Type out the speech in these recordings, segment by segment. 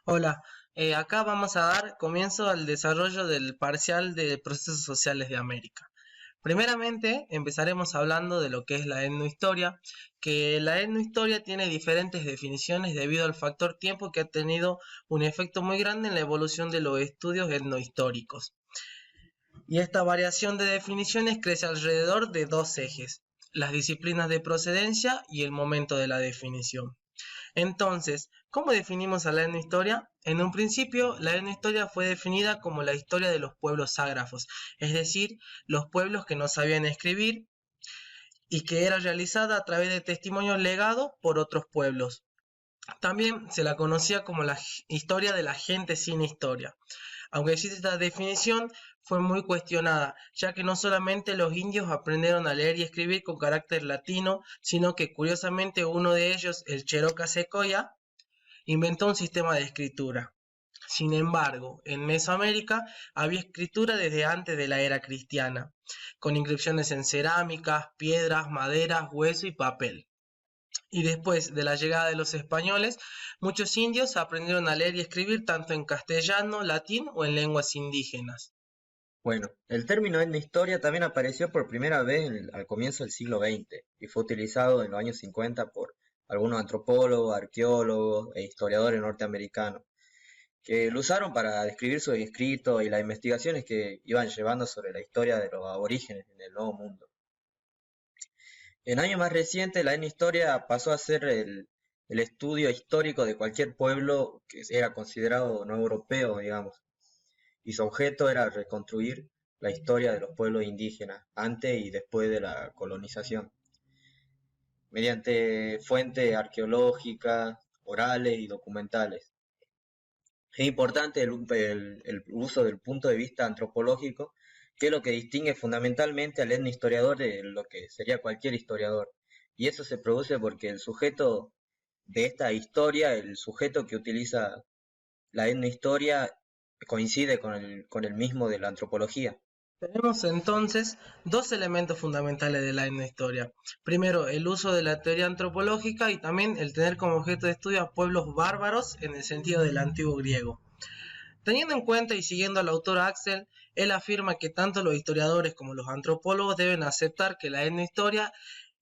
Hola, acá vamos a dar comienzo al desarrollo del parcial de procesos sociales de América. Primeramente, empezaremos hablando de lo que es la etnohistoria, que la etnohistoria tiene diferentes definiciones debido al factor tiempo que ha tenido un efecto muy grande en la evolución de los estudios etnohistóricos. Y esta variación de definiciones crece alrededor de dos ejes, las disciplinas de procedencia y el momento de la definición. Entonces, ¿cómo definimos a la etnohistoria? En un principio, la etnohistoria fue definida como la historia de los pueblos ágrafos, es decir, los pueblos que no sabían escribir y que era realizada a través de testimonios legados por otros pueblos. También se la conocía como la historia de la gente sin historia. Aunque existe esta definición, fue muy cuestionada, ya que no solamente los indios aprendieron a leer y escribir con carácter latino, sino que curiosamente uno de ellos, el Cheroca Secoya, inventó un sistema de escritura. Sin embargo, en Mesoamérica había escritura desde antes de la era cristiana, con inscripciones en cerámicas, piedras, maderas, hueso y papel. Y después de la llegada de los españoles, muchos indios aprendieron a leer y escribir tanto en castellano, latín o en lenguas indígenas. Bueno, el término etnohistoria también apareció por primera vez al comienzo del siglo XX y fue utilizado en los años 50 por algunos antropólogos, arqueólogos e historiadores norteamericanos, que lo usaron para describir sus escritos y las investigaciones que iban llevando sobre la historia de los aborígenes en el Nuevo Mundo. En años más recientes, la etnohistoria pasó a ser el estudio histórico de cualquier pueblo que era considerado no europeo, digamos, y su objeto era reconstruir la historia de los pueblos indígenas antes y después de la colonización, mediante fuentes arqueológicas, orales y documentales. Es importante el uso del punto de vista antropológico, que es lo que distingue fundamentalmente al etnohistoriador de lo que sería cualquier historiador. Y eso se produce porque el sujeto de esta historia, el sujeto que utiliza la etnohistoria, coincide con el mismo de la antropología. Tenemos entonces dos elementos fundamentales de la etnohistoria. Primero, el uso de la teoría antropológica y también el tener como objeto de estudio a pueblos bárbaros en el sentido del antiguo griego. Teniendo en cuenta y siguiendo al autor Axel, él afirma que tanto los historiadores como los antropólogos deben aceptar que la etnohistoria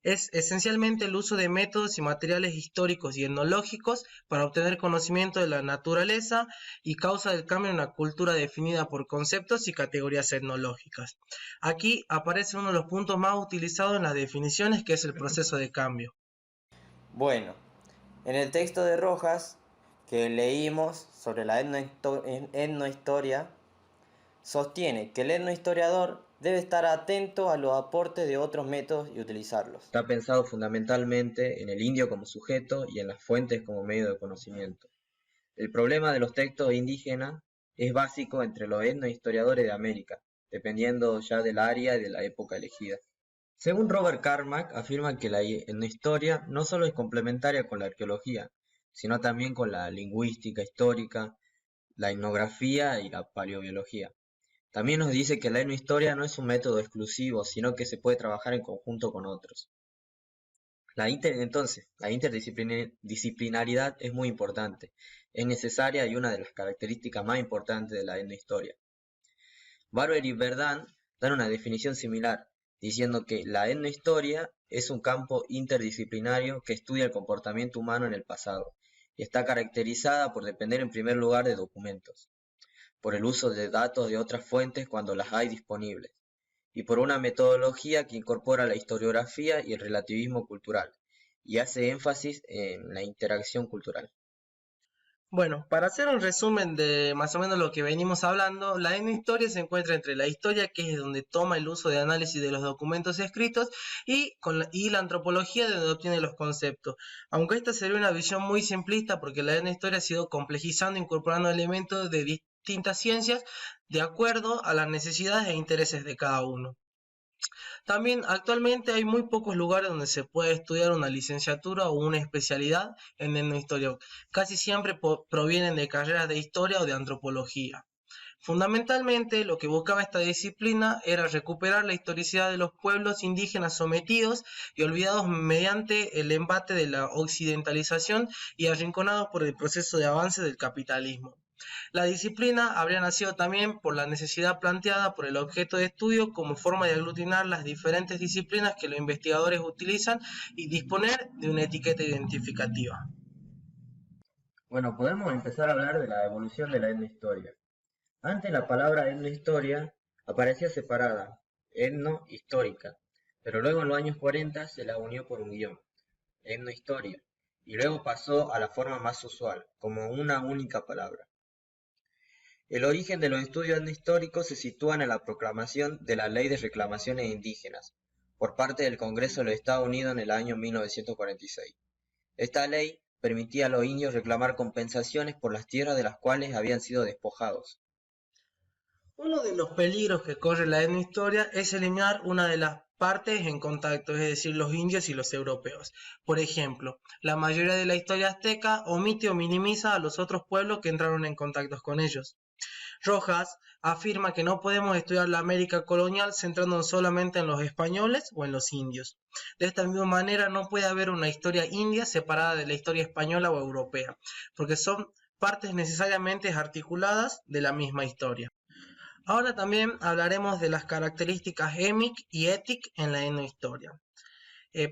es esencialmente el uso de métodos y materiales históricos y etnológicos para obtener conocimiento de la naturaleza y causa del cambio en una cultura definida por conceptos y categorías etnológicas. Aquí aparece uno de los puntos más utilizados en las definiciones, que es el proceso de cambio. Bueno, en el texto de Rojas que leímos sobre la etnohistoria, sostiene que el etnohistoriador debe estar atento a los aportes de otros métodos y utilizarlos. Está pensado fundamentalmente en el indio como sujeto y en las fuentes como medio de conocimiento. El problema de los textos indígenas es básico entre los etnohistoriadores de América, dependiendo ya del área y de la época elegida. Según Robert Carmack, afirma que la etnohistoria no solo es complementaria con la arqueología, sino también con la lingüística histórica, la etnografía y la paleobiología. También nos dice que la etnohistoria no es un método exclusivo, sino que se puede trabajar en conjunto con otros. Entonces, la interdisciplinaridad es muy importante, es necesaria y una de las características más importantes de la etnohistoria. Barber y Verdun dan una definición similar, diciendo que la etnohistoria es un campo interdisciplinario que estudia el comportamiento humano en el pasado y está caracterizada por depender en primer lugar de documentos, por el uso de datos de otras fuentes cuando las hay disponibles, y por una metodología que incorpora la historiografía y el relativismo cultural, y hace énfasis en la interacción cultural. Bueno, para hacer un resumen de más o menos lo que venimos hablando, la etnohistoria se encuentra entre la historia, que es donde toma el uso de análisis de los documentos escritos, y la antropología, de donde obtiene los conceptos. Aunque esta sería una visión muy simplista, porque la etnohistoria ha sido complejizando, incorporando elementos de distintas ciencias de acuerdo a las necesidades e intereses de cada uno. También actualmente hay muy pocos lugares donde se puede estudiar una licenciatura o una especialidad en etnohistoria. Casi siempre provienen de carreras de historia o de antropología. Fundamentalmente, lo que buscaba esta disciplina era recuperar la historicidad de los pueblos indígenas sometidos y olvidados mediante el embate de la occidentalización y arrinconados por el proceso de avance del capitalismo. La disciplina habría nacido también por la necesidad planteada por el objeto de estudio como forma de aglutinar las diferentes disciplinas que los investigadores utilizan y disponer de una etiqueta identificativa. Bueno, podemos empezar a hablar de la evolución de la etnohistoria. Antes la palabra etnohistoria aparecía separada, etnohistórica, pero luego en los años 40 se la unió por un guión, etnohistoria, y luego pasó a la forma más usual, como una única palabra. El origen de los estudios etnohistóricos se sitúa en la proclamación de la Ley de Reclamaciones Indígenas por parte del Congreso de los Estados Unidos en el año 1946. Esta ley permitía a los indios reclamar compensaciones por las tierras de las cuales habían sido despojados. Uno de los peligros que corre la etnohistoria es eliminar una de las partes en contacto, es decir, los indios y los europeos. Por ejemplo, la mayoría de la historia azteca omite o minimiza a los otros pueblos que entraron en contacto con ellos. Rojas afirma que no podemos estudiar la América colonial centrándonos solamente en los españoles o en los indios. De esta misma manera no puede haber una historia india separada de la historia española o europea, porque son partes necesariamente articuladas de la misma historia. Ahora también hablaremos de las características emic y etic en la etnohistoria.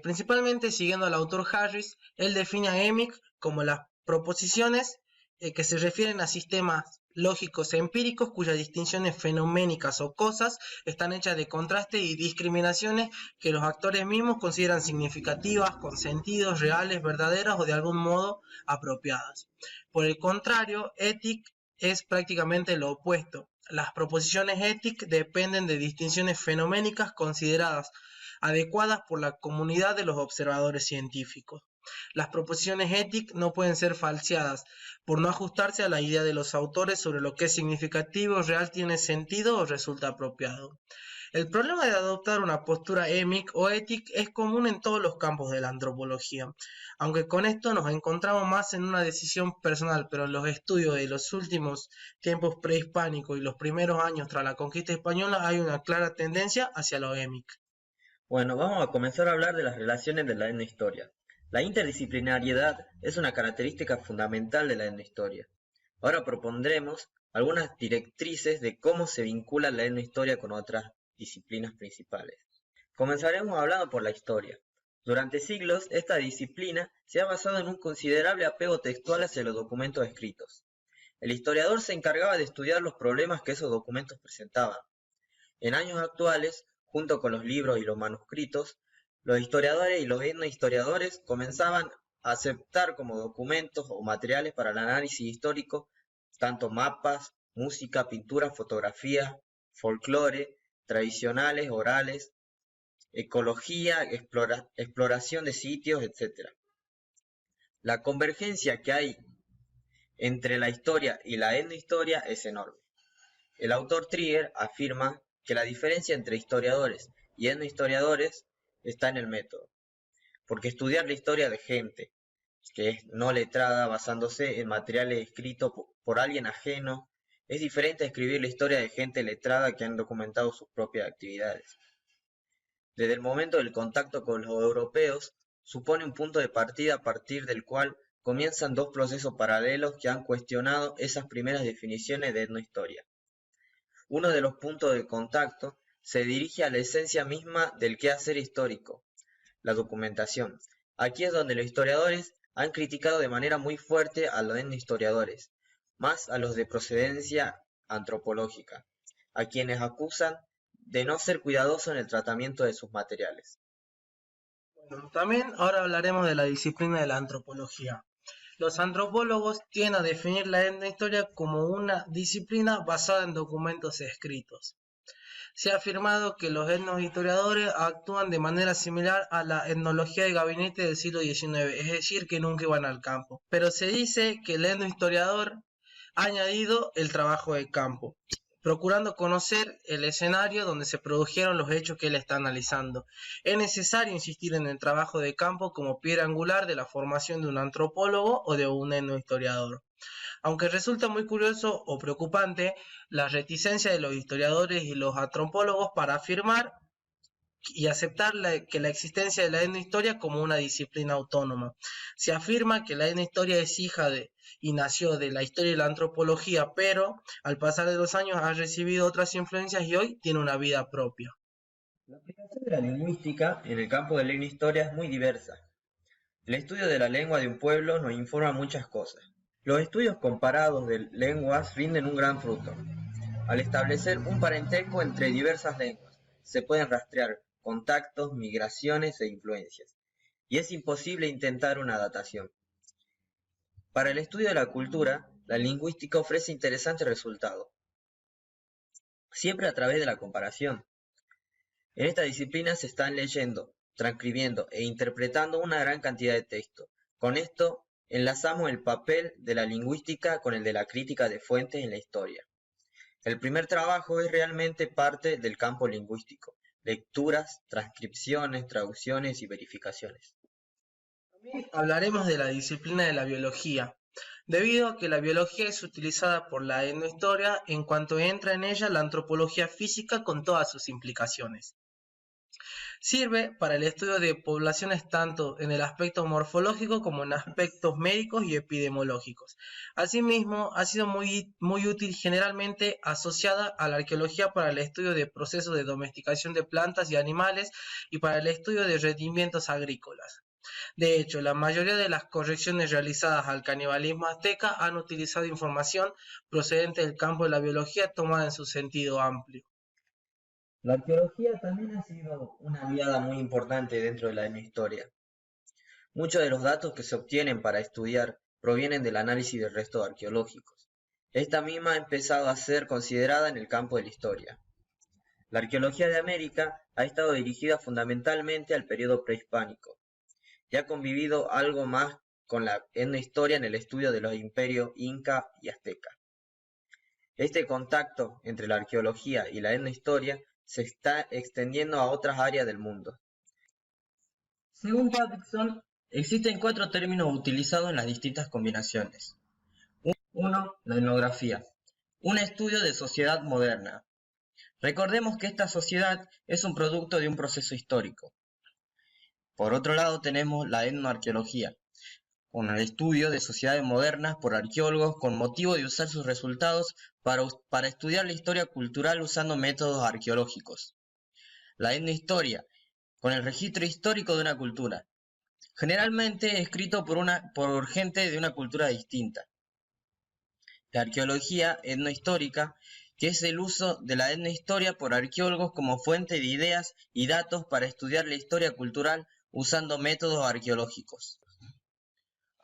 Principalmente siguiendo al autor Harris, él define a emic como las proposiciones que se refieren a sistemas lógicos empíricos cuyas distinciones fenoménicas o cosas están hechas de contraste y discriminaciones que los actores mismos consideran significativas, con sentidos reales, verdaderas o de algún modo apropiadas. Por el contrario, etic es prácticamente lo opuesto. Las proposiciones éticas dependen de distinciones fenoménicas consideradas adecuadas por la comunidad de los observadores científicos. Las proposiciones éticas no pueden ser falseadas por no ajustarse a la idea de los autores sobre lo que es significativo, real, tiene sentido o resulta apropiado. El problema de adoptar una postura emic o étic es común en todos los campos de la antropología, aunque con esto nos encontramos más en una decisión personal, pero en los estudios de los últimos tiempos prehispánicos y los primeros años tras la conquista española hay una clara tendencia hacia lo emic. Bueno, vamos a comenzar a hablar de las relaciones de la etnohistoria. La interdisciplinariedad es una característica fundamental de la etnohistoria. Ahora propondremos algunas directrices de cómo se vincula la etnohistoria con otras disciplinas principales. Comenzaremos hablando por la historia. Durante siglos, esta disciplina se ha basado en un considerable apego textual hacia los documentos escritos. El historiador se encargaba de estudiar los problemas que esos documentos presentaban. En años actuales, junto con los libros y los manuscritos, los historiadores y los etnohistoriadores comenzaban a aceptar como documentos o materiales para el análisis histórico tanto mapas, música, pintura, fotografía, folclore, tradicionales, orales, ecología, exploración de sitios, etc. La convergencia que hay entre la historia y la etnohistoria es enorme. El autor Trigger afirma que la diferencia entre historiadores y etnohistoriadores está en el método, porque estudiar la historia de gente que es no letrada basándose en materiales escritos por alguien ajeno es diferente a escribir la historia de gente letrada que han documentado sus propias actividades. Desde el momento del contacto con los europeos, supone un punto de partida a partir del cual comienzan dos procesos paralelos que han cuestionado esas primeras definiciones de etnohistoria. Uno de los puntos de contacto se dirige a la esencia misma del quehacer histórico, la documentación. Aquí es donde los historiadores han criticado de manera muy fuerte a los etnohistoriadores, más a los de procedencia antropológica, a quienes acusan de no ser cuidadosos en el tratamiento de sus materiales. Bueno, también ahora hablaremos de la disciplina de la antropología. Los antropólogos tienden a definir la etnohistoria como una disciplina basada en documentos escritos. Se ha afirmado que los etnohistoriadores actúan de manera similar a la etnología de gabinete del siglo XIX, es decir, que nunca iban al campo. Pero se dice que el etnohistoriador ha añadido el trabajo de campo, procurando conocer el escenario donde se produjeron los hechos que él está analizando. Es necesario insistir en el trabajo de campo como piedra angular de la formación de un antropólogo o de un etnohistoriador. Aunque resulta muy curioso o preocupante la reticencia de los historiadores y los antropólogos para afirmar y aceptar que la existencia de la etnohistoria como una disciplina autónoma. Se afirma que la etnohistoria es hija de y nació de la historia y la antropología, pero al pasar de los años ha recibido otras influencias y hoy tiene una vida propia. La aplicación de la lingüística en el campo de la etnohistoria es muy diversa. El estudio de la lengua de un pueblo nos informa muchas cosas. Los estudios comparados de lenguas rinden un gran fruto. Al establecer un parentesco entre diversas lenguas, se pueden rastrear contactos, migraciones e influencias, y es imposible intentar una datación. Para el estudio de la cultura, la lingüística ofrece interesantes resultados, siempre a través de la comparación. En esta disciplina se están leyendo, transcribiendo e interpretando una gran cantidad de textos. Con esto enlazamos el papel de la lingüística con el de la crítica de fuentes en la historia. El primer trabajo es realmente parte del campo lingüístico: lecturas, transcripciones, traducciones y verificaciones. También hablaremos de la disciplina de la biología, debido a que la biología es utilizada por la etnohistoria en cuanto entra en ella la antropología física con todas sus implicaciones. Sirve para el estudio de poblaciones tanto en el aspecto morfológico como en aspectos médicos y epidemiológicos. Asimismo, ha sido muy útil, generalmente asociada a la arqueología para el estudio de procesos de domesticación de plantas y animales y para el estudio de rendimientos agrícolas. De hecho, la mayoría de las correcciones realizadas al canibalismo azteca han utilizado información procedente del campo de la biología tomada en su sentido amplio. La arqueología también ha sido una aliada muy importante dentro de la etnohistoria. Muchos de los datos que se obtienen para estudiar provienen del análisis de restos arqueológicos. Esta misma ha empezado a ser considerada en el campo de la historia. La arqueología de América ha estado dirigida fundamentalmente al periodo prehispánico y ha convivido algo más con la etnohistoria en el estudio de los imperios inca y azteca. Este contacto entre la arqueología y la etnohistoria se está extendiendo a otras áreas del mundo. Según Patterson, existen 4 términos utilizados en las distintas combinaciones. 1. La etnografía. Un estudio de sociedad moderna. Recordemos que esta sociedad es un producto de un proceso histórico. Por otro lado tenemos la etnoarqueología, con el estudio de sociedades modernas por arqueólogos con motivo de usar sus resultados para estudiar la historia cultural usando métodos arqueológicos. La etnohistoria, con el registro histórico de una cultura, generalmente escrito por gente de una cultura distinta. La arqueología etnohistórica, que es el uso de la etnohistoria por arqueólogos como fuente de ideas y datos para estudiar la historia cultural usando métodos arqueológicos.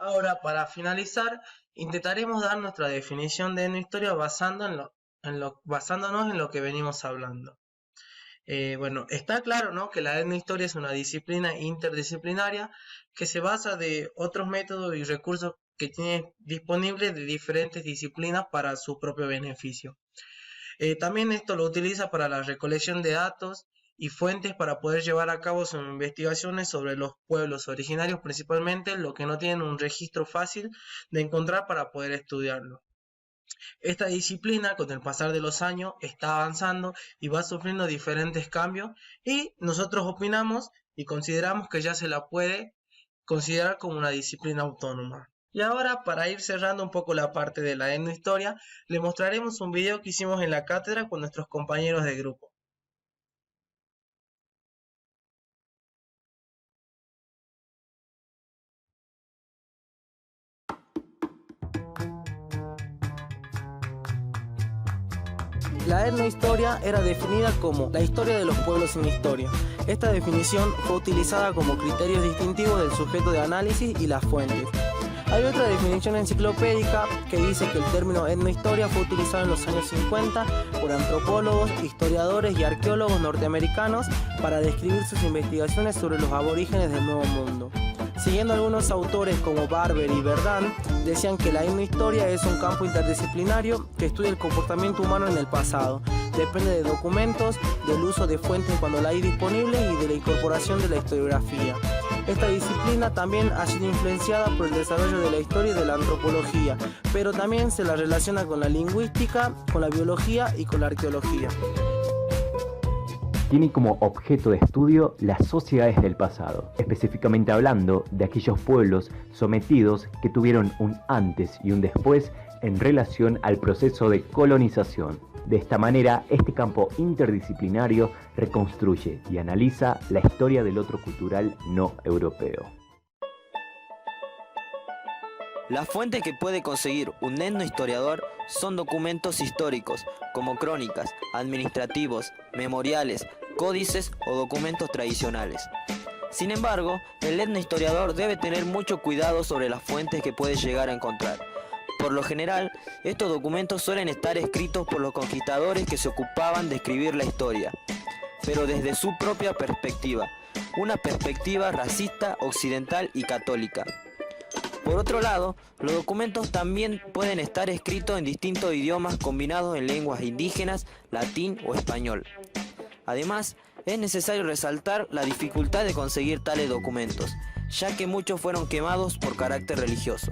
Ahora, para finalizar, intentaremos dar nuestra definición de etnohistoria basándonos en lo que venimos hablando. Bueno, está claro, ¿no?, que la etnohistoria es una disciplina interdisciplinaria que se basa de otros métodos y recursos que tiene disponibles de diferentes disciplinas para su propio beneficio. También esto lo utiliza para la recolección de datos y fuentes para poder llevar a cabo sus investigaciones sobre los pueblos originarios, principalmente los que no tienen un registro fácil de encontrar para poder estudiarlo. Esta disciplina, con el pasar de los años, está avanzando y va sufriendo diferentes cambios, y nosotros opinamos y consideramos que ya se la puede considerar como una disciplina autónoma. Y ahora, para ir cerrando un poco la parte de la etnohistoria, le mostraremos un video que hicimos en la cátedra con nuestros compañeros de grupo. La etnohistoria era definida como la historia de los pueblos sin historia. Esta definición fue utilizada como criterio distintivo del sujeto de análisis y las fuentes. Hay otra definición enciclopédica que dice que el término etnohistoria fue utilizado en los años 50 por antropólogos, historiadores y arqueólogos norteamericanos para describir sus investigaciones sobre los aborígenes del Nuevo Mundo. Siguiendo algunos autores como Barber y Verdun, decían que la etnohistoria es un campo interdisciplinario que estudia el comportamiento humano en el pasado. Depende de documentos, del uso de fuentes cuando la hay disponible y de la incorporación de la historiografía. Esta disciplina también ha sido influenciada por el desarrollo de la historia y de la antropología, pero también se la relaciona con la lingüística, con la biología y con la arqueología. Tiene como objeto de estudio las sociedades del pasado, específicamente hablando de aquellos pueblos sometidos que tuvieron un antes y un después en relación al proceso de colonización. De esta manera, este campo interdisciplinario reconstruye y analiza la historia del otro cultural no europeo. Las fuentes que puede conseguir un etnohistoriador son documentos históricos, como crónicas, administrativos, memoriales, códices o documentos tradicionales. Sin embargo, el etnohistoriador debe tener mucho cuidado sobre las fuentes que puede llegar a encontrar. Por lo general, estos documentos suelen estar escritos por los conquistadores que se ocupaban de escribir la historia, pero desde su propia perspectiva, una perspectiva racista, occidental y católica. Por otro lado, los documentos también pueden estar escritos en distintos idiomas combinados en lenguas indígenas, latín o español. Además, es necesario resaltar la dificultad de conseguir tales documentos, ya que muchos fueron quemados por carácter religioso.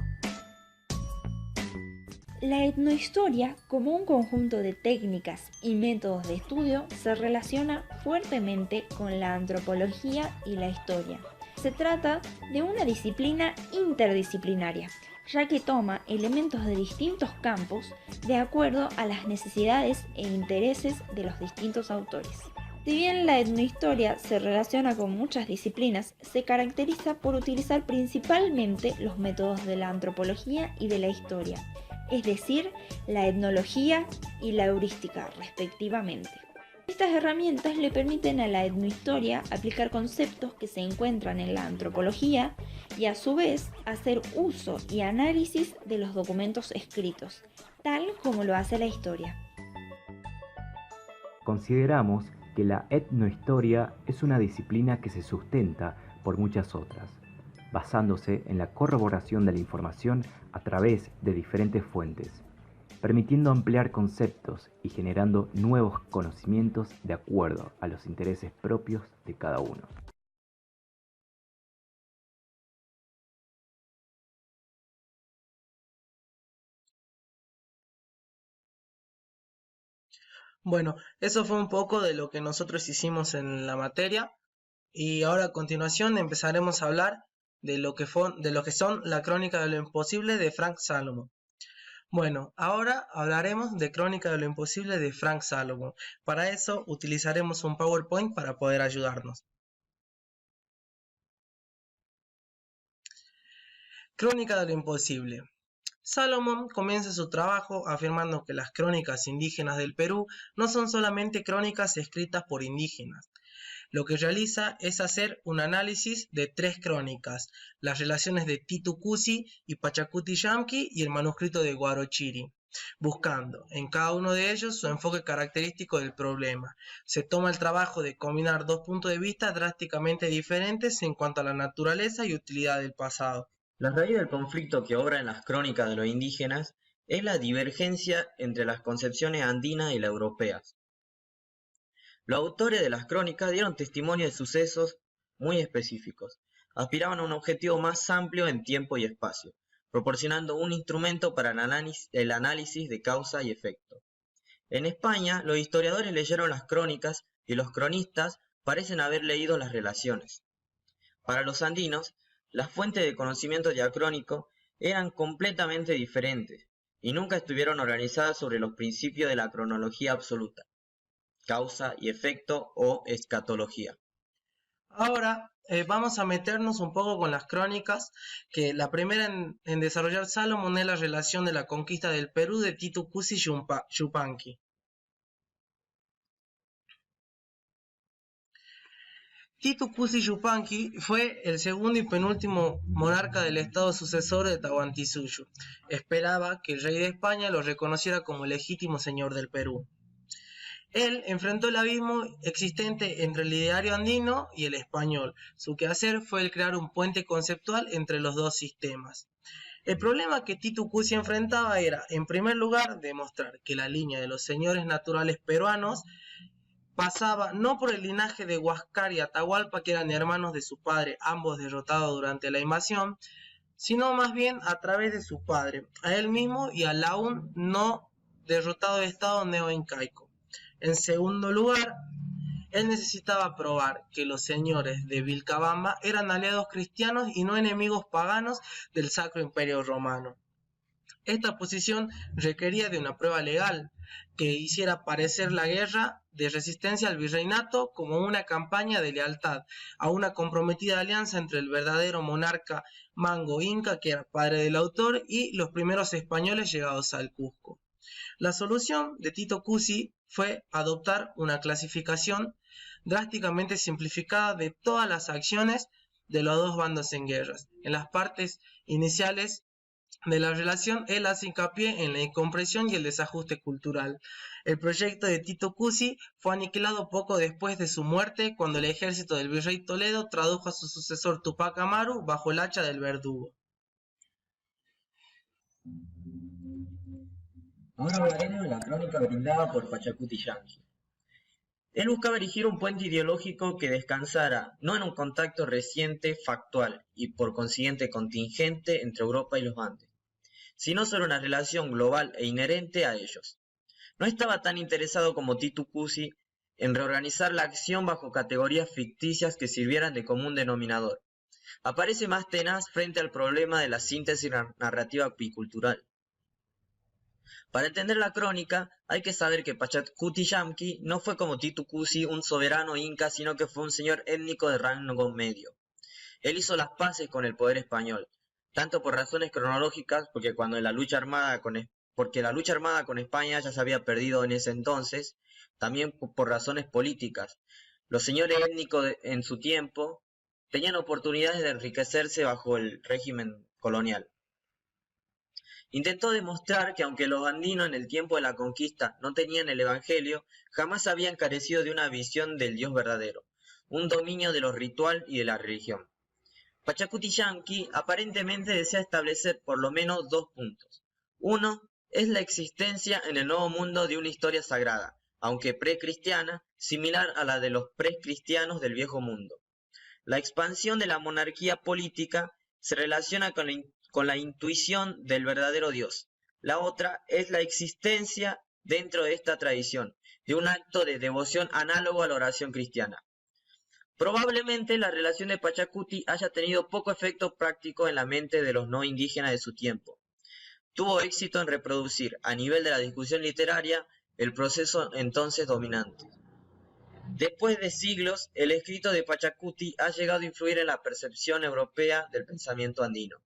La etnohistoria, como un conjunto de técnicas y métodos de estudio, se relaciona fuertemente con la antropología y la historia. Se trata de una disciplina interdisciplinaria, ya que toma elementos de distintos campos de acuerdo a las necesidades e intereses de los distintos autores. Si bien la etnohistoria se relaciona con muchas disciplinas, se caracteriza por utilizar principalmente los métodos de la antropología y de la historia, es decir, la etnología y la heurística, respectivamente. Estas herramientas le permiten a la etnohistoria aplicar conceptos que se encuentran en la antropología y a su vez hacer uso y análisis de los documentos escritos, tal como lo hace la historia. Consideramos que la etnohistoria es una disciplina que se sustenta por muchas otras, basándose en la corroboración de la información a través de diferentes fuentes, permitiendo ampliar conceptos y generando nuevos conocimientos de acuerdo a los intereses propios de cada uno. Bueno, eso fue un poco de lo que nosotros hicimos en la materia y ahora a continuación empezaremos a hablar de lo que son la Crónica de lo Imposible de Frank Salomon. Bueno, ahora hablaremos de Crónica de lo Imposible de Frank Salomon. Para eso utilizaremos un PowerPoint para poder ayudarnos. Crónica de lo Imposible. Salomon comienza su trabajo afirmando que las crónicas indígenas del Perú no son solamente crónicas escritas por indígenas. Lo que realiza es hacer un análisis de 3 crónicas, las relaciones de Titu Cusi y Pachacuti Yamqui y el manuscrito de Huarochiri, buscando en cada uno de ellos su enfoque característico del problema. Se toma el trabajo de combinar 2 puntos de vista drásticamente diferentes en cuanto a la naturaleza y utilidad del pasado. La raíz del conflicto que obra en las crónicas de los indígenas es la divergencia entre las concepciones andinas y las europeas. Los autores de las crónicas dieron testimonio de sucesos muy específicos, aspiraban a un objetivo más amplio en tiempo y espacio, proporcionando un instrumento para el análisis de causa y efecto. En España, los historiadores leyeron las crónicas y los cronistas parecen haber leído las relaciones. Para los andinos, las fuentes de conocimiento diacrónico eran completamente diferentes y nunca estuvieron organizadas sobre los principios de la cronología absoluta, causa y efecto o escatología. Ahora vamos a meternos un poco con las crónicas, que la primera en desarrollar Salomon es la relación de la conquista del Perú de Titu Cusi Yupanqui. Titu Cusi Yupanqui fue el segundo y penúltimo monarca del estado sucesor de Tahuantinsuyo. Esperaba que el rey de España lo reconociera como legítimo señor del Perú. Él enfrentó el abismo existente entre el ideario andino y el español. Su quehacer fue el crear un puente conceptual entre los dos sistemas. El problema que Titu Cusi enfrentaba era, en primer lugar, demostrar que la línea de los señores naturales peruanos pasaba no por el linaje de Huáscar y Atahualpa, que eran hermanos de su padre, ambos derrotados durante la invasión, sino más bien a través de su padre, a él mismo y al aún no derrotado estado neoincaico. En segundo lugar, él necesitaba probar que los señores de Vilcabamba eran aliados cristianos y no enemigos paganos del Sacro Imperio Romano. Esta posición requería de una prueba legal que hiciera parecer la guerra de resistencia al virreinato como una campaña de lealtad a una comprometida alianza entre el verdadero monarca Mango Inca, que era padre del autor, y los primeros españoles llegados al Cusco. La solución de Tito Cusi fue adoptar una clasificación drásticamente simplificada de todas las acciones de los dos bandos en guerras. En las partes iniciales de la relación, él hace hincapié en la incomprensión y el desajuste cultural. El proyecto de Tito Cusi fue aniquilado poco después de su muerte, cuando el ejército del virrey Toledo tradujo a su sucesor Tupac Amaru bajo el hacha del verdugo. Ahora hablaremos de la crónica brindada por Pachacuti Yanqui. Él buscaba erigir un puente ideológico que descansara no en un contacto reciente, factual y por consiguiente contingente entre Europa y los Andes, sino sobre una relación global e inherente a ellos. No estaba tan interesado como Tito Cusi en reorganizar la acción bajo categorías ficticias que sirvieran de común denominador. Aparece más tenaz frente al problema de la síntesis narrativa bicultural. Para entender la crónica, hay que saber que Pachacuti Yanqui no fue como Tito Cusi un soberano inca, sino que fue un señor étnico de rango medio. Él hizo las paces con el poder español, tanto por razones cronológicas, porque la lucha armada con España ya se había perdido en ese entonces, también por razones políticas. Los señores étnicos en su tiempo tenían oportunidades de enriquecerse bajo el régimen colonial. Intentó demostrar que aunque los andinos en el tiempo de la conquista no tenían el evangelio, jamás habían carecido de una visión del Dios verdadero, un dominio de lo ritual y de la religión. Pachacuti Yanqui aparentemente desea establecer por lo menos dos puntos. Uno es la existencia en el Nuevo Mundo de una historia sagrada, aunque precristiana, similar a la de los precristianos del Viejo Mundo. La expansión de la monarquía política se relaciona con la intuición del verdadero Dios. La otra es la existencia dentro de esta tradición de un acto de devoción análogo a la oración cristiana. Probablemente la relación de Pachacuti haya tenido poco efecto práctico en la mente de los no indígenas de su tiempo. Tuvo éxito en reproducir, a nivel de la discusión literaria, el proceso entonces dominante. Después de siglos, el escrito de Pachacuti ha llegado a influir en la percepción europea del pensamiento andino.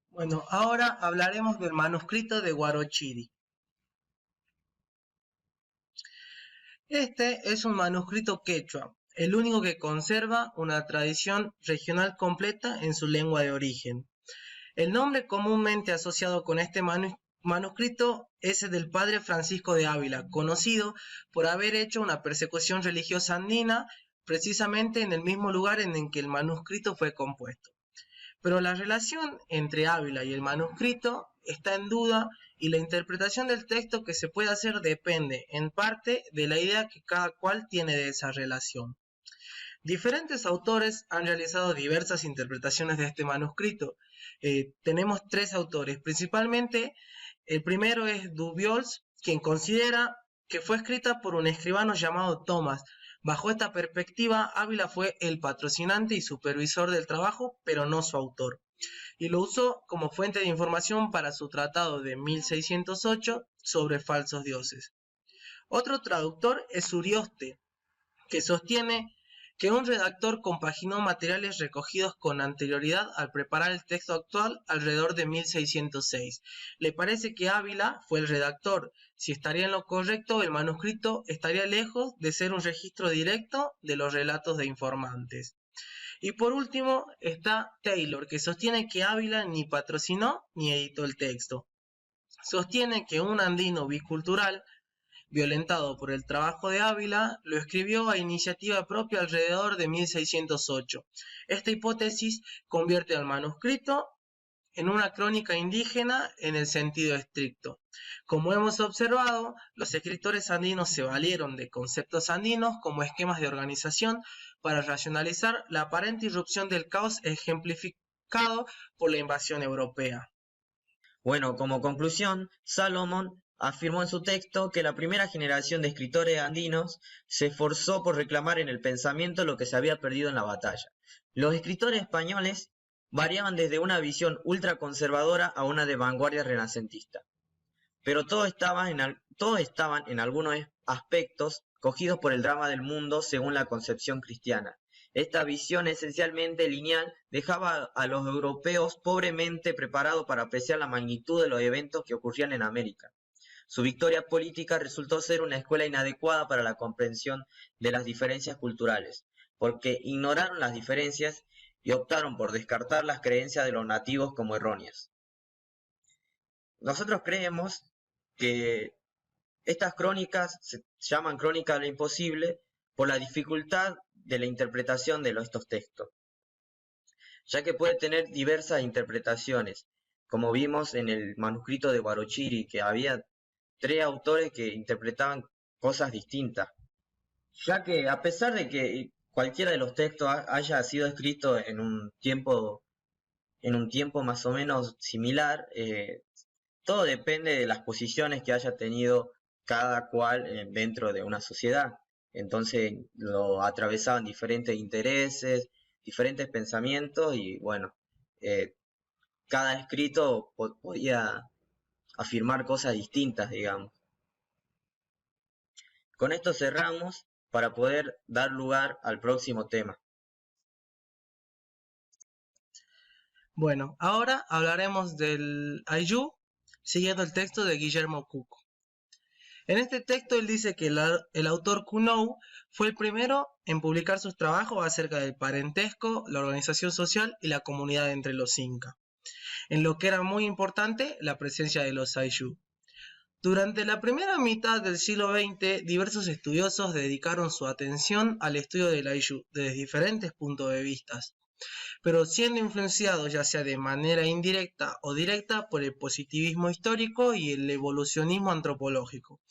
Bueno, ahora hablaremos del manuscrito de Huarochiri. Este es un manuscrito quechua, el único que conserva una tradición regional completa en su lengua de origen. El nombre comúnmente asociado con este manuscrito es el del padre Francisco de Ávila, conocido por haber hecho una persecución religiosa andina precisamente en el mismo lugar en el que el manuscrito fue compuesto. Pero la relación entre Ávila y el manuscrito está en duda y la interpretación del texto que se puede hacer depende, en parte, de la idea que cada cual tiene de esa relación. Diferentes autores han realizado diversas interpretaciones de este manuscrito. Tenemos tres autores, principalmente el primero es Dubiols, quien considera que fue escrita por un escribano llamado Tomás. Bajo esta perspectiva, Ávila fue el patrocinante y supervisor del trabajo, pero no su autor, y lo usó como fuente de información para su tratado de 1608 sobre falsos dioses. Otro traductor es Urioste, que sostiene que un redactor compaginó materiales recogidos con anterioridad al preparar el texto actual alrededor de 1606. Le parece que Ávila fue el redactor. Si estaría en lo correcto, el manuscrito estaría lejos de ser un registro directo de los relatos de informantes. Y por último está Taylor, que sostiene que Ávila ni patrocinó ni editó el texto. Sostiene que un andino bicultural violentado por el trabajo de Ávila, lo escribió a iniciativa propia alrededor de 1608. Esta hipótesis convierte al manuscrito en una crónica indígena en el sentido estricto. Como hemos observado, los escritores andinos se valieron de conceptos andinos como esquemas de organización para racionalizar la aparente irrupción del caos ejemplificado por la invasión europea. Bueno, como conclusión, Salomón afirmó en su texto que la primera generación de escritores andinos se esforzó por reclamar en el pensamiento lo que se había perdido en la batalla. Los escritores españoles variaban desde una visión ultraconservadora a una de vanguardia renacentista, pero todos estaban en algunos aspectos cogidos por el drama del mundo según la concepción cristiana. Esta visión esencialmente lineal dejaba a los europeos pobremente preparados para apreciar la magnitud de los eventos que ocurrían en América. Su victoria política resultó ser una escuela inadecuada para la comprensión de las diferencias culturales, porque ignoraron las diferencias y optaron por descartar las creencias de los nativos como erróneas. Nosotros creemos que estas crónicas se llaman crónicas de lo imposible por la dificultad de la interpretación de estos textos, ya que puede tener diversas interpretaciones, como vimos en el manuscrito de Huarochirí, que había 3 autores que interpretaban cosas distintas, ya que a pesar de que cualquiera de los textos haya sido escrito en un tiempo más o menos similar, todo depende de las posiciones que haya tenido cada cual dentro de una sociedad. Entonces lo atravesaban diferentes intereses, diferentes pensamientos y bueno, cada escrito podía afirmar cosas distintas, digamos. Con esto cerramos para poder dar lugar al próximo tema. Bueno, ahora hablaremos del Ayllu, siguiendo el texto de Guillermo Cuco. En este texto él dice que el autor Kunou fue el primero en publicar sus trabajos acerca del parentesco, la organización social y la comunidad entre los incas, en lo que era muy importante la presencia de los Ayllu. Durante la primera mitad del siglo XX, diversos estudiosos dedicaron su atención al estudio del Ayllu desde diferentes puntos de vista, pero siendo influenciados ya sea de manera indirecta o directa por el positivismo histórico y el evolucionismo antropológico.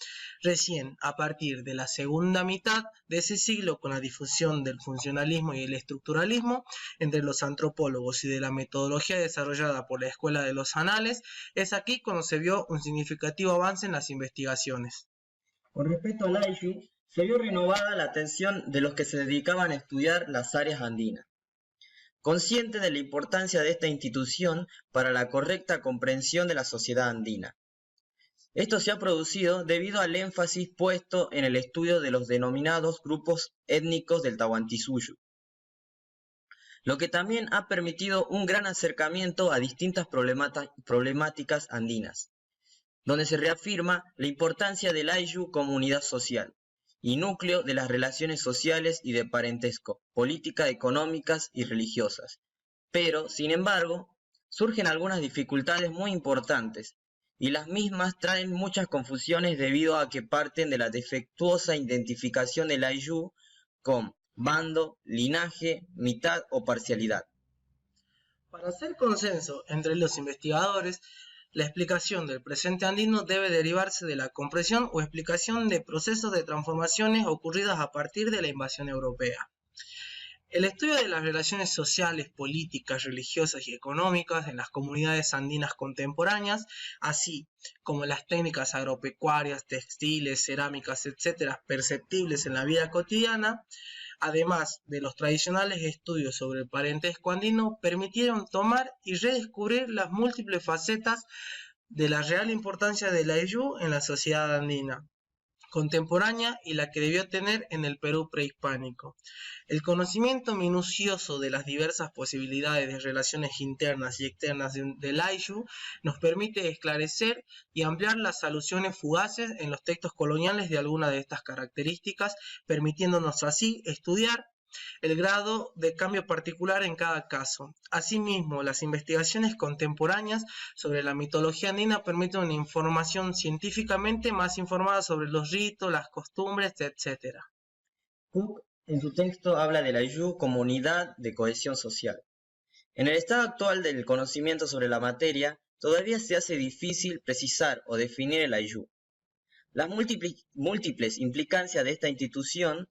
Recién, a partir de la segunda mitad de ese siglo, con la difusión del funcionalismo y el estructuralismo entre los antropólogos y de la metodología desarrollada por la Escuela de los Anales, es aquí cuando se vio un significativo avance en las investigaciones. Con respecto al Ayllu, se vio renovada la atención de los que se dedicaban a estudiar las áreas andinas. Consciente de la importancia de esta institución para la correcta comprensión de la sociedad andina. Esto se ha producido debido al énfasis puesto en el estudio de los denominados grupos étnicos del Tahuantinsuyo, lo que también ha permitido un gran acercamiento a distintas problemáticas andinas, donde se reafirma la importancia del Ayllu como unidad social y núcleo de las relaciones sociales y de parentesco, políticas, económicas y religiosas. Pero, sin embargo, surgen algunas dificultades muy importantes, y las mismas traen muchas confusiones debido a que parten de la defectuosa identificación del Ayllu con bando, linaje, mitad o parcialidad. Para hacer consenso entre los investigadores, la explicación del presente andino debe derivarse de la comprensión o explicación de procesos de transformaciones ocurridas a partir de la invasión europea. El estudio de las relaciones sociales, políticas, religiosas y económicas en las comunidades andinas contemporáneas, así como las técnicas agropecuarias, textiles, cerámicas, etc., perceptibles en la vida cotidiana, además de los tradicionales estudios sobre el parentesco andino, permitieron tomar y redescubrir las múltiples facetas de la real importancia del Ayllu en la sociedad andina contemporánea y la que debió tener en el Perú prehispánico. El conocimiento minucioso de las diversas posibilidades de relaciones internas y externas del Ayllu nos permite esclarecer y ampliar las alusiones fugaces en los textos coloniales de algunas de estas características, permitiéndonos así estudiar el grado de cambio particular en cada caso. Asimismo, las investigaciones contemporáneas sobre la mitología andina permiten una información científicamente más informada sobre los ritos, las costumbres, etc. Cook en su texto habla del Ayllu como unidad de cohesión social. En el estado actual del conocimiento sobre la materia, todavía se hace difícil precisar o definir el Ayllu. Las múltiples implicancias de esta institución,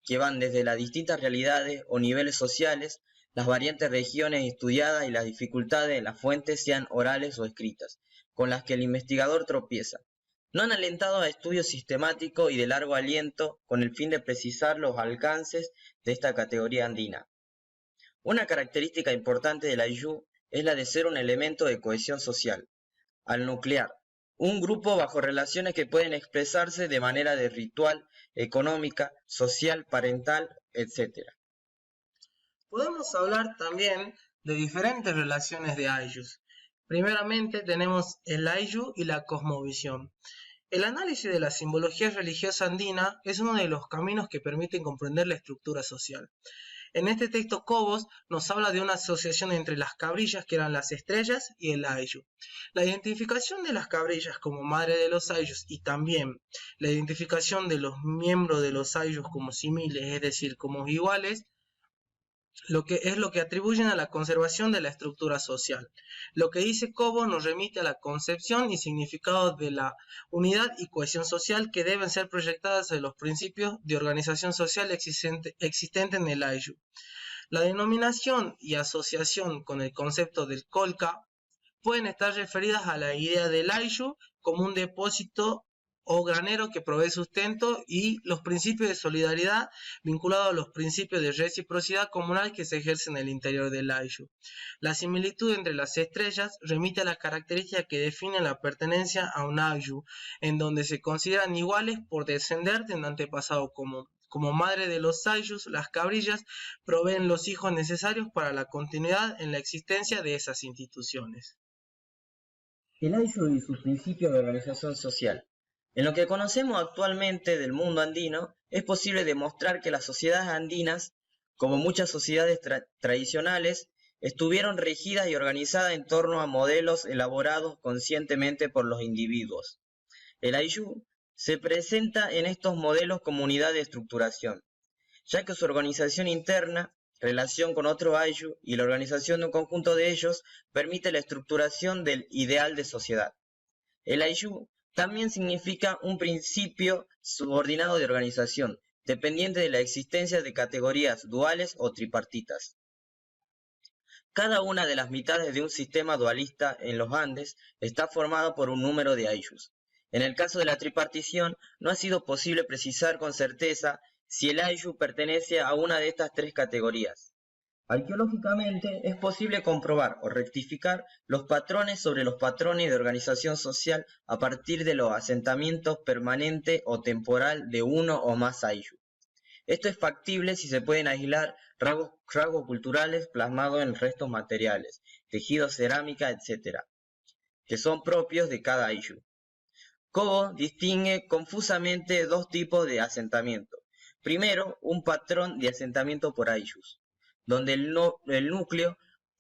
que van desde las distintas realidades o niveles sociales, las variantes regiones estudiadas y las dificultades en las fuentes, sean orales o escritas, con las que el investigador tropieza, no han alentado a estudios sistemáticos y de largo aliento con el fin de precisar los alcances de esta categoría andina. Una característica importante del Ayllu es la de ser un elemento de cohesión social, al nuclear un grupo bajo relaciones que pueden expresarse de manera de ritual, económica, social, parental, etc. Podemos hablar también de diferentes relaciones de Ayllus. Primeramente tenemos el Ayllu y la cosmovisión. El análisis de la simbología religiosa andina es uno de los caminos que permiten comprender la estructura social. En este texto Cobos nos habla de una asociación entre las cabrillas, que eran las estrellas, y el Ayllu. La identificación de las cabrillas como madre de los Ayllus y también la identificación de los miembros de los Ayllus como similes, es decir, como iguales, lo que atribuyen a la conservación de la estructura social. Lo que dice Cobos nos remite a la concepción y significado de la unidad y cohesión social que deben ser proyectadas en los principios de organización social existente en el Ayllu. La denominación y asociación con el concepto del Colca pueden estar referidas a la idea del Ayllu como un depósito o granero que provee sustento, y los principios de solidaridad vinculados a los principios de reciprocidad comunal que se ejercen en el interior del Ayllu. La similitud entre las estrellas remite a las características que definen la pertenencia a un Ayllu, en donde se consideran iguales por descender de un antepasado común. Como madre de los Ayllus, las cabrillas proveen los hijos necesarios para la continuidad en la existencia de esas instituciones. El Ayllu y sus principios de organización social. En lo que conocemos actualmente del mundo andino, es posible demostrar que las sociedades andinas, como muchas sociedades tradicionales, estuvieron regidas y organizadas en torno a modelos elaborados conscientemente por los individuos. El Ayllu se presenta en estos modelos como unidad de estructuración, ya que su organización interna, relación con otro Ayllu y la organización de un conjunto de ellos permite la estructuración del ideal de sociedad. El Ayllu también significa un principio subordinado de organización, dependiente de la existencia de categorías duales o tripartitas. Cada una de las mitades de un sistema dualista en los Andes está formada por un número de Ayllus. En el caso de la tripartición, no ha sido posible precisar con certeza si el Ayllu pertenece a una de estas tres categorías. Arqueológicamente, es posible comprobar o rectificar los patrones sobre los patrones de organización social a partir de los asentamientos permanente o temporal de uno o más Ayllu. Esto es factible si se pueden aislar rasgos culturales plasmados en restos materiales, tejidos, cerámica, etc., que son propios de cada Ayllu. Cobos distingue confusamente dos tipos de asentamiento. Primero, un patrón de asentamiento por Ayllus, donde el núcleo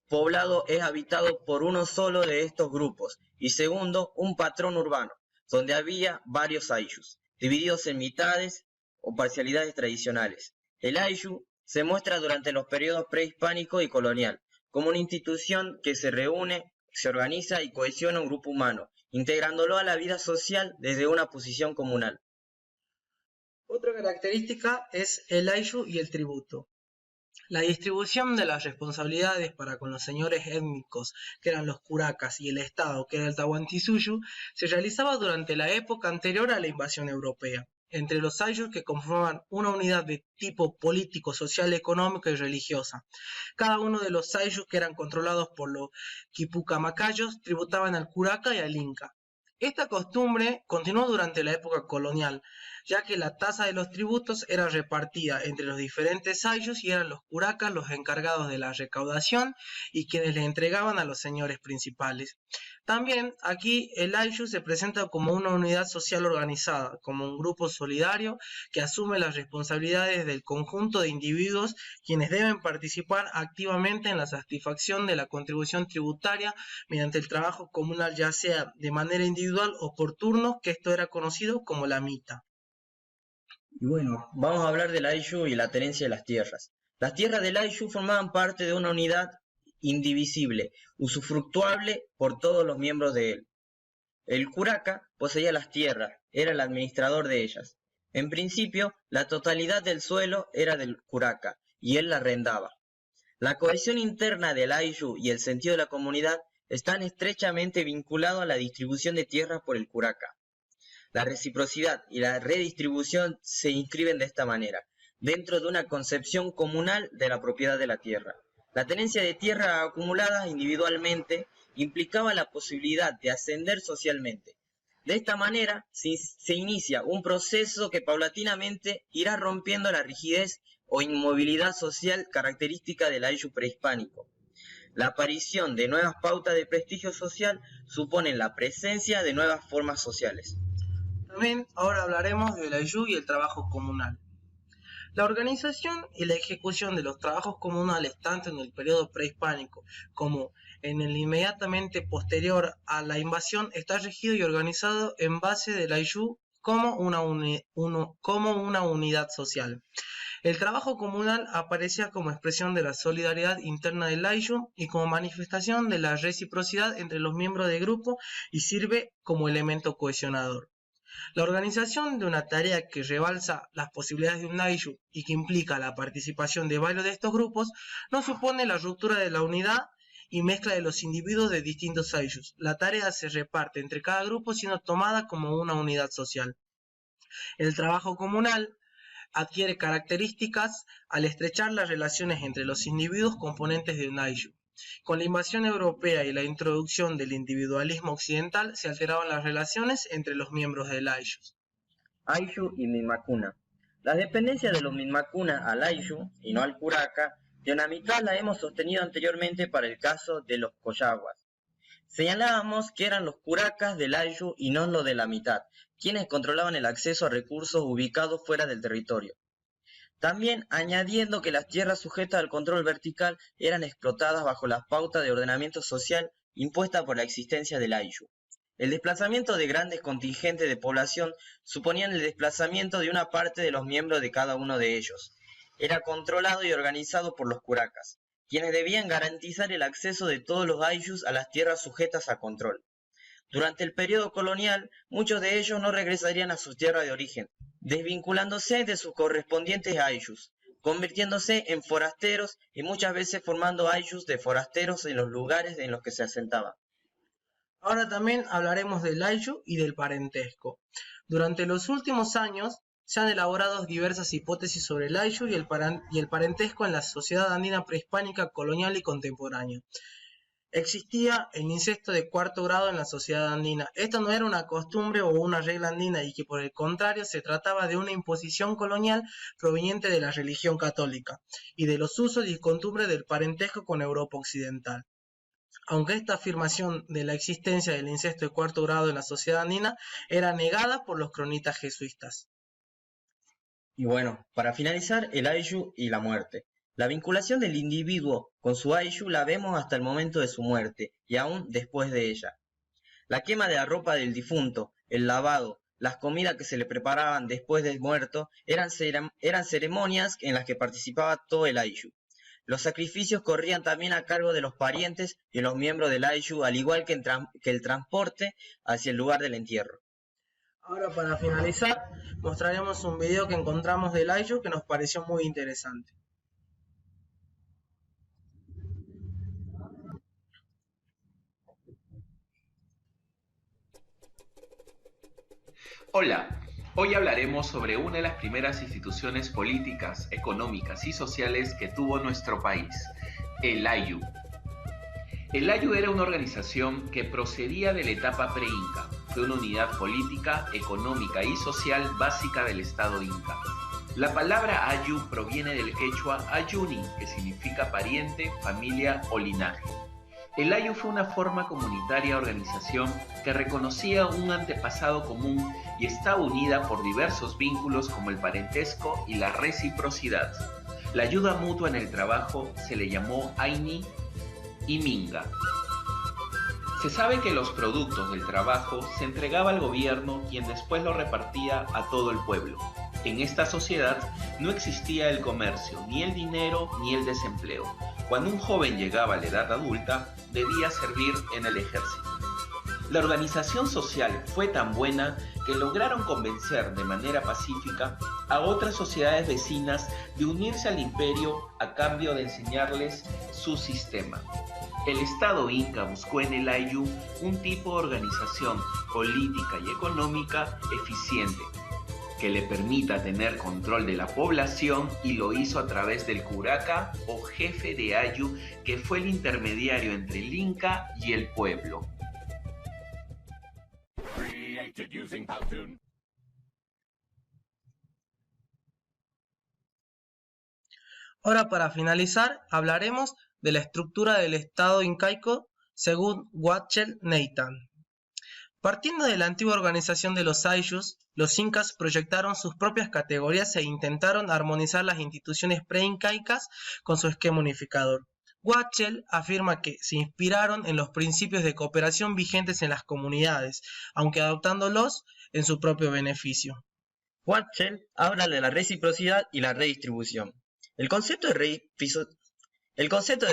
poblado es habitado por uno solo de estos grupos, y segundo, un patrón urbano, donde había varios Ayllus, divididos en mitades o parcialidades tradicionales. El Ayllu se muestra durante los periodos prehispánico y colonial, como una institución que se reúne, se organiza y cohesiona un grupo humano, integrándolo a la vida social desde una posición comunal. Otra característica es el Ayllu y el tributo. La distribución de las responsabilidades para con los señores étnicos, que eran los curacas, y el Estado, que era el Tahuantinsuyo, se realizaba durante la época anterior a la invasión europea, entre los Ayllus, que conformaban una unidad de tipo político, social, económica y religiosa. Cada uno de los Ayllus, que eran controlados por los quipucamacayos, tributaban al curaca y al inca. Esta costumbre continuó durante la época colonial, ya que la tasa de los tributos era repartida entre los diferentes Ayllus y eran los curacas los encargados de la recaudación y quienes le entregaban a los señores principales. También aquí el Ayllu se presenta como una unidad social organizada, como un grupo solidario que asume las responsabilidades del conjunto de individuos quienes deben participar activamente en la satisfacción de la contribución tributaria mediante el trabajo comunal, ya sea de manera individual o por turnos, que esto era conocido como la mita. Y bueno, vamos a hablar del Ayllu y la tenencia de las tierras. Las tierras del Ayllu formaban parte de una unidad indivisible, usufructuable por todos los miembros de él. El curaca poseía las tierras, era el administrador de ellas. En principio, la totalidad del suelo era del curaca, y él la arrendaba. La cohesión interna del ayllu y el sentido de la comunidad están estrechamente vinculados a la distribución de tierras por el curaca. La reciprocidad y la redistribución se inscriben de esta manera, dentro de una concepción comunal de la propiedad de la tierra. La tenencia de tierra acumulada individualmente implicaba la posibilidad de ascender socialmente. De esta manera se inicia un proceso que paulatinamente irá rompiendo la rigidez o inmovilidad social característica del ayllu prehispánico. La aparición de nuevas pautas de prestigio social supone la presencia de nuevas formas sociales. También ahora hablaremos del ayllu y el trabajo comunal. La organización y la ejecución de los trabajos comunales tanto en el periodo prehispánico como en el inmediatamente posterior a la invasión está regido y organizado en base del ayllu como una unidad social. El trabajo comunal aparecía como expresión de la solidaridad interna del ayllu y como manifestación de la reciprocidad entre los miembros del grupo y sirve como elemento cohesionador. La organización de una tarea que rebalsa las posibilidades de un ayllu y que implica la participación de varios de estos grupos no supone la ruptura de la unidad y mezcla de los individuos de distintos ayllus. La tarea se reparte entre cada grupo siendo tomada como una unidad social. El trabajo comunal adquiere características al estrechar las relaciones entre los individuos componentes de un ayllu. Con la invasión europea y la introducción del individualismo occidental se alteraban las relaciones entre los miembros del ayllu. Ayllu y Minmakuna. Las dependencias de los Minmakuna al ayllu y no al curaca, de una mitad la hemos sostenido anteriormente para el caso de los coyaguas. Señalábamos que eran los curacas del ayllu y no los de la mitad, quienes controlaban el acceso a recursos ubicados fuera del territorio. También añadiendo que las tierras sujetas al control vertical eran explotadas bajo las pautas de ordenamiento social impuestas por la existencia del ayllu. El desplazamiento de grandes contingentes de población suponían el desplazamiento de una parte de los miembros de cada uno de ellos. Era controlado y organizado por los curacas, quienes debían garantizar el acceso de todos los ayllus a las tierras sujetas a control. Durante el periodo colonial, muchos de ellos no regresarían a su tierra de origen, desvinculándose de sus correspondientes ayllus, convirtiéndose en forasteros y muchas veces formando ayllus de forasteros en los lugares en los que se asentaban. Ahora también hablaremos del ayllu y del parentesco. Durante los últimos años se han elaborado diversas hipótesis sobre el ayllu y el parentesco en la sociedad andina prehispánica, colonial y contemporánea. Existía el incesto de cuarto grado en la sociedad andina. Esto no era una costumbre o una regla andina y que por el contrario se trataba de una imposición colonial proveniente de la religión católica y de los usos y costumbres del parentesco con Europa occidental. Aunque esta afirmación de la existencia del incesto de cuarto grado en la sociedad andina era negada por los cronistas jesuitas. Y bueno, para finalizar, el ayllu y la muerte. La vinculación del individuo con su ayllu la vemos hasta el momento de su muerte y aún después de ella. La quema de la ropa del difunto, el lavado, las comidas que se le preparaban después de muerto eran ceremonias en las que participaba todo el ayllu. Los sacrificios corrían también a cargo de los parientes y los miembros del ayllu, al igual que el transporte hacia el lugar del entierro. Ahora, para finalizar, mostraremos un video que encontramos del ayllu que nos pareció muy interesante. Hola, hoy hablaremos sobre una de las primeras instituciones políticas, económicas y sociales que tuvo nuestro país, el ayllu. El ayllu era una organización que procedía de la etapa pre-inca. Fue una unidad política, económica y social básica del Estado inca. La palabra ayllu proviene del quechua ayuni, que significa pariente, familia o linaje. El ayllu fue una forma comunitaria de organización que reconocía un antepasado común y estaba unida por diversos vínculos como el parentesco y la reciprocidad. La ayuda mutua en el trabajo se le llamó aini y minga. Se sabe que los productos del trabajo se entregaba al gobierno, quien después lo repartía a todo el pueblo. En esta sociedad no existía el comercio, ni el dinero, ni el desempleo. Cuando un joven llegaba a la edad adulta, debía servir en el ejército. La organización social fue tan buena que lograron convencer de manera pacífica a otras sociedades vecinas de unirse al imperio a cambio de enseñarles su sistema. El Estado Inca buscó en el Ayllu un tipo de organización política y económica eficiente, que le permita tener control de la población, y lo hizo a través del curaca o jefe de Ayllu, que fue el intermediario entre el Inca y el pueblo. Ahora, para finalizar, hablaremos de la estructura del Estado incaico según Wachtel Nathan. Partiendo de la antigua organización de los Ayllus, los incas proyectaron sus propias categorías e intentaron armonizar las instituciones pre-incaicas con su esquema unificador. Wachtel afirma que se inspiraron en los principios de cooperación vigentes en las comunidades, aunque adoptándolos en su propio beneficio. Wachtel habla de la reciprocidad y la redistribución. El concepto de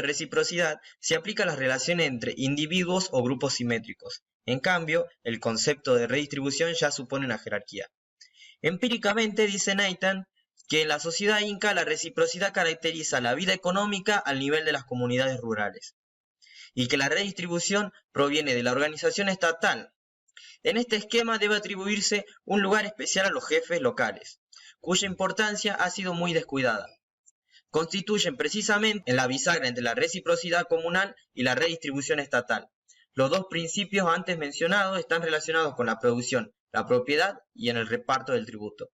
reciprocidad se aplica a las relaciones entre individuos o grupos simétricos. En cambio, el concepto de redistribución ya supone una jerarquía. Empíricamente, dice Nathan, que en la sociedad inca la reciprocidad caracteriza la vida económica al nivel de las comunidades rurales, y que la redistribución proviene de la organización estatal. En este esquema debe atribuirse un lugar especial a los jefes locales, cuya importancia ha sido muy descuidada. Constituyen precisamente la bisagra entre la reciprocidad comunal y la redistribución estatal. Los dos principios antes mencionados están relacionados con la producción, la propiedad y en el reparto del tributo.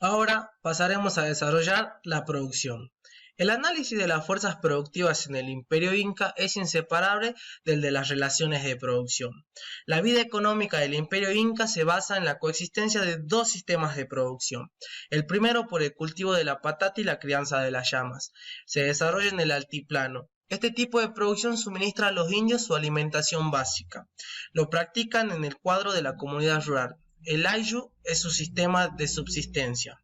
Ahora pasaremos a desarrollar la producción. El análisis de las fuerzas productivas en el Imperio Inca es inseparable del de las relaciones de producción. La vida económica del Imperio Inca se basa en la coexistencia de dos sistemas de producción. El primero por el cultivo de la patata y la crianza de las llamas. Se desarrolla en el altiplano. Este tipo de producción suministra a los indios su alimentación básica. Lo practican en el cuadro de la comunidad rural. El Ayllu es su sistema de subsistencia.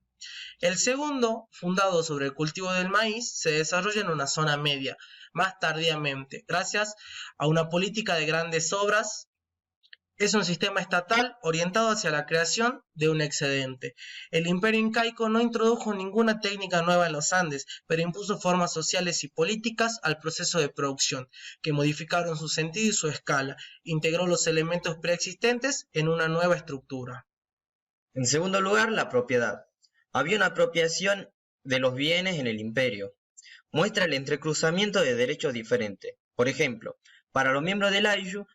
El segundo, fundado sobre el cultivo del maíz, se desarrolla en una zona media, más tardíamente, gracias a una política de grandes obras. Es un sistema estatal orientado hacia la creación de un excedente. El Imperio Incaico no introdujo ninguna técnica nueva en los Andes, pero impuso formas sociales y políticas al proceso de producción, que modificaron su sentido y su escala. Integró los elementos preexistentes en una nueva estructura. En segundo lugar, la propiedad. Había una apropiación de los bienes en el imperio. Muestra el entrecruzamiento de derechos diferentes. Por ejemplo, para los miembros del Ayllu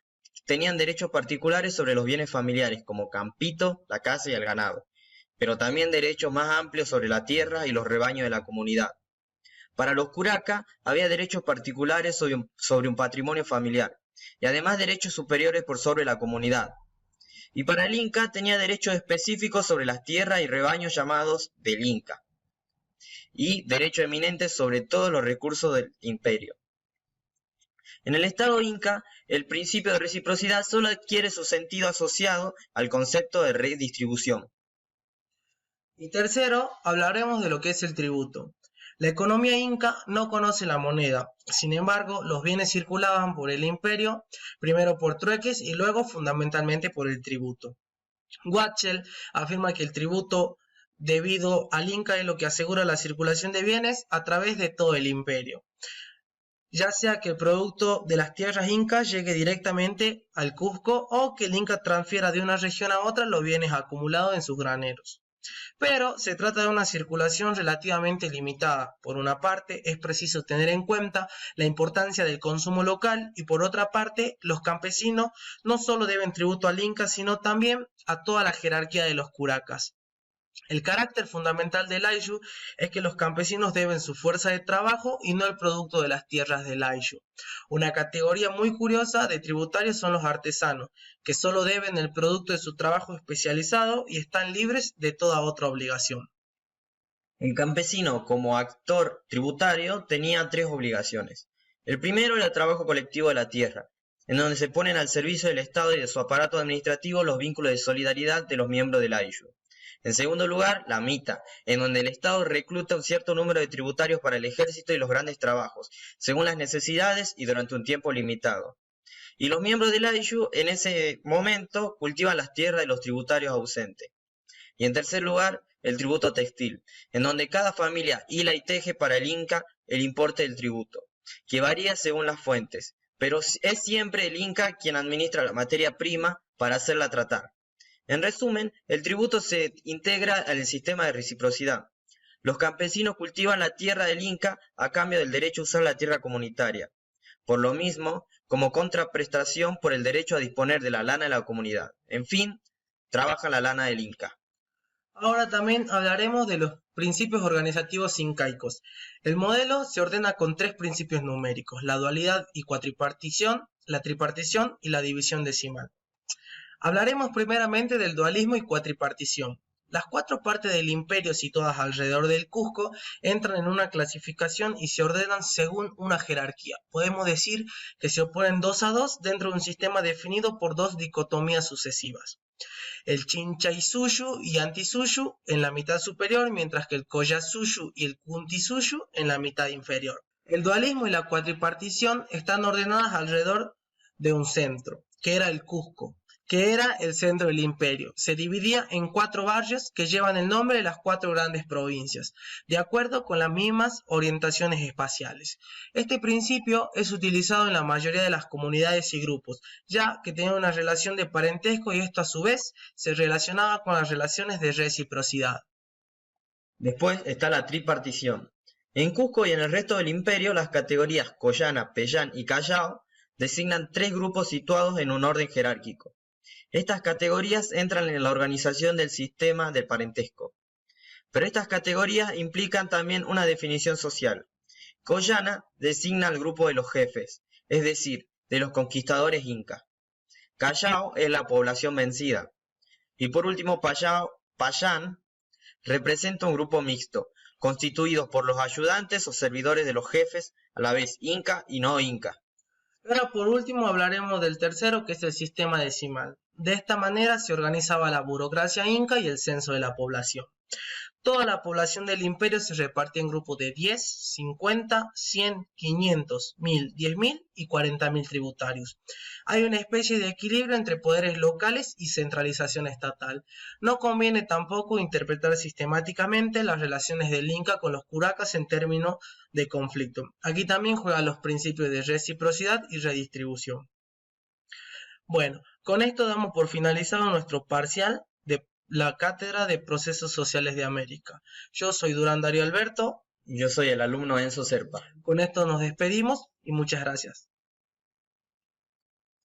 tenían derechos particulares sobre los bienes familiares, como campito, la casa y el ganado, pero también derechos más amplios sobre la tierra y los rebaños de la comunidad. Para los curaca había derechos particulares sobre un patrimonio familiar, y además derechos superiores por sobre la comunidad. Y para el Inca tenía derechos específicos sobre las tierras y rebaños llamados del Inca, y derechos eminentes sobre todos los recursos del imperio. En el Estado Inca, el principio de reciprocidad solo adquiere su sentido asociado al concepto de redistribución. Y tercero, hablaremos de lo que es el tributo. La economía inca no conoce la moneda, sin embargo, los bienes circulaban por el imperio, primero por trueques y luego fundamentalmente por el tributo. Wachtel afirma que el tributo debido al Inca es lo que asegura la circulación de bienes a través de todo el imperio, ya sea que el producto de las tierras incas llegue directamente al Cusco o que el Inca transfiera de una región a otra los bienes acumulados en sus graneros. Pero se trata de una circulación relativamente limitada. Por una parte, es preciso tener en cuenta la importancia del consumo local y por otra parte, los campesinos no solo deben tributo al Inca, sino también a toda la jerarquía de los curacas. El carácter fundamental del Ayllu es que los campesinos deben su fuerza de trabajo y no el producto de las tierras del Ayllu. Una categoría muy curiosa de tributarios son los artesanos, que solo deben el producto de su trabajo especializado y están libres de toda otra obligación. El campesino, como actor tributario, tenía tres obligaciones. El primero era el trabajo colectivo de la tierra, en donde se ponen al servicio del Estado y de su aparato administrativo los vínculos de solidaridad de los miembros del Ayllu. En segundo lugar, la mita, en donde el Estado recluta un cierto número de tributarios para el ejército y los grandes trabajos, según las necesidades y durante un tiempo limitado. Y los miembros del Ayllu en ese momento cultivan las tierras de los tributarios ausentes. Y en tercer lugar, el tributo textil, en donde cada familia hila y teje para el Inca el importe del tributo, que varía según las fuentes, pero es siempre el Inca quien administra la materia prima para hacerla tratar. En resumen, el tributo se integra al sistema de reciprocidad. Los campesinos cultivan la tierra del Inca a cambio del derecho a usar la tierra comunitaria. Por lo mismo, como contraprestación por el derecho a disponer de la lana de la comunidad. En fin, trabajan la lana del Inca. Ahora también hablaremos de los principios organizativos incaicos. El modelo se ordena con 3 principios numéricos: la dualidad y cuatripartición, la tripartición y la división decimal. Hablaremos primeramente del dualismo y cuatripartición. Las 4 partes del imperio situadas alrededor del Cusco entran en una clasificación y se ordenan según una jerarquía. Podemos decir que se oponen 2 a 2 dentro de un sistema definido por 2 dicotomías sucesivas: el Chinchaysuyu y Antisuyu en la mitad superior, mientras que el Collasuyu y el Kuntisuyu en la mitad inferior. El dualismo y la cuatripartición están ordenadas alrededor de un centro, que era el Cusco, que era el centro del imperio. Se dividía en 4 barrios que llevan el nombre de las 4 grandes provincias, de acuerdo con las mismas orientaciones espaciales. Este principio es utilizado en la mayoría de las comunidades y grupos, ya que tenía una relación de parentesco y esto a su vez se relacionaba con las relaciones de reciprocidad. Después está la tripartición. En Cusco y en el resto del imperio, las categorías Collana, Pellán y Callao designan 3 grupos situados en un orden jerárquico. Estas categorías entran en la organización del sistema del parentesco. Pero estas categorías implican también una definición social. Collana designa al grupo de los jefes, es decir, de los conquistadores incas. Callao es la población vencida. Y por último, Payán representa un grupo mixto, constituido por los ayudantes o servidores de los jefes, a la vez inca y no inca. Ahora por último hablaremos del tercero, que es el sistema decimal. De esta manera se organizaba la burocracia inca y el censo de la población. Toda la población del imperio se repartía en grupos de 10, 50, 100, 500, 1000, 10.000 y 40.000 tributarios. Hay una especie de equilibrio entre poderes locales y centralización estatal. No conviene tampoco interpretar sistemáticamente las relaciones del Inca con los curacas en términos de conflicto. Aquí también juegan los principios de reciprocidad y redistribución. Bueno, con esto damos por finalizado nuestro parcial de la Cátedra de Procesos Sociales de América. Yo soy Durán Darío Alberto. Yo soy el alumno Enzo Serpa. Con esto nos despedimos y muchas gracias.